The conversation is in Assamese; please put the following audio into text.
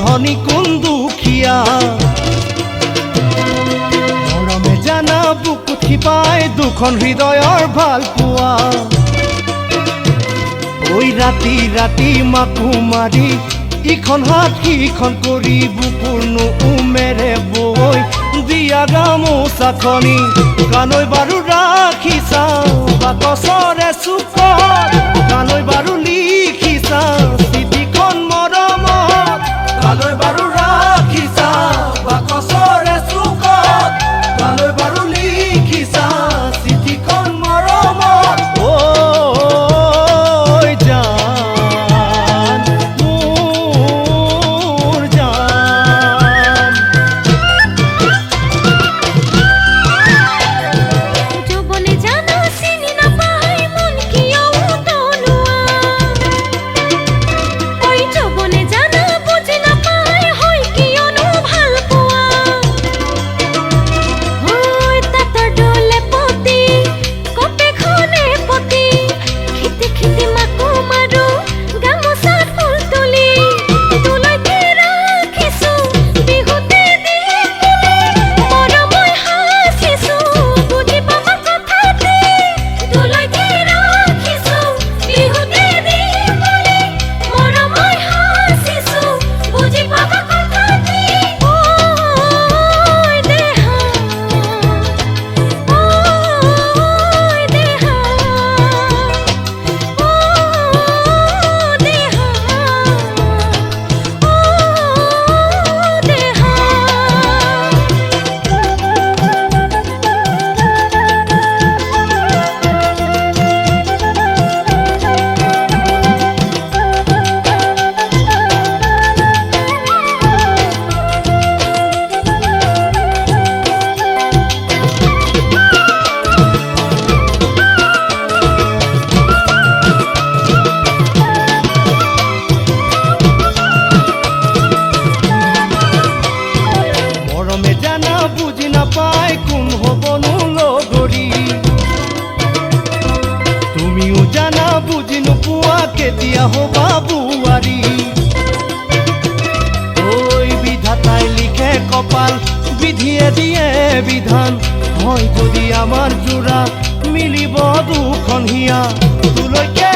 ধনী কোন দুখিয়া মৰমে জানা বুকুত শিপাই দুখন হৃদয়ৰ ভাল পোৱা ঐ ৰাতি ৰাতি মাকো মাৰি ইখন হাত সিখন কৰি বুকুৰ নোমেৰে বৈ দিয়া গামোচাখনি কানৈ বাৰু ৰাখিছা বাকচৰে চুকত কানৈ বাৰু লিখিছা চিঠিখন মৰমত কানৈ বাৰু ৰাখিছা বাকচৰে চুকত কানৈ বাৰু লিখিছা চিঠিখন মৰমত তুমিও জানা বুজি নোপোৱা কেতিয়া হবা বুৱাৰী ঐ বিধাতাই লিখে কপাল বিধিয়ে দিয়ে বিধান হয় যদি আমাৰ জোৰা মিলিব দুখন হিয়া তোলৈকে